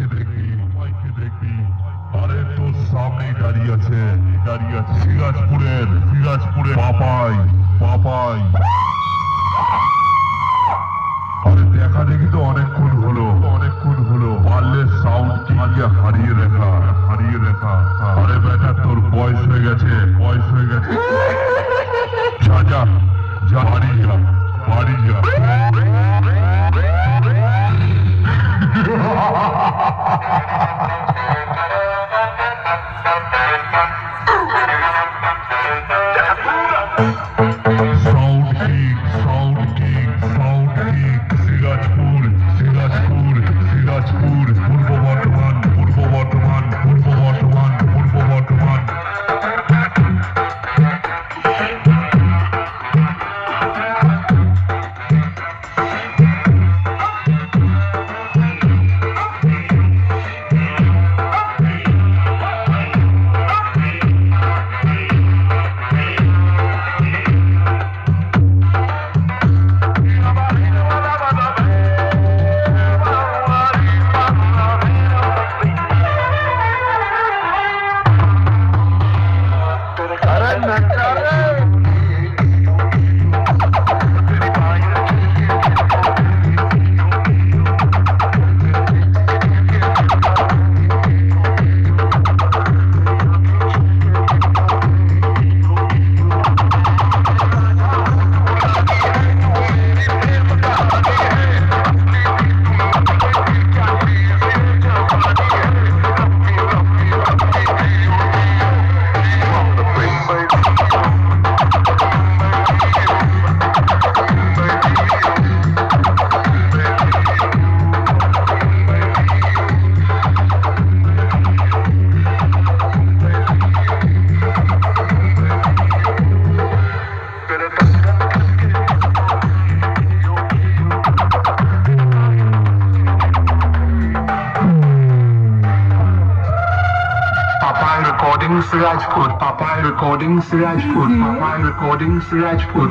সবাইকে দেখবি আরে তোর সামনেই দাঁড়িয়ে আছে সিরাজপুরে পাপাই আরে দেখা দেখি তো অনেকক্ষণ হলো পারলে সাউন্ড কিংকে হারিয়ে রেখা আরে বেটা তোর বয়স হয়ে গেছে যা বাড়ি যা সাউন্ড কিং সিরাজপুর পূর্ব বর্ধমান Papai recording Sirajpur.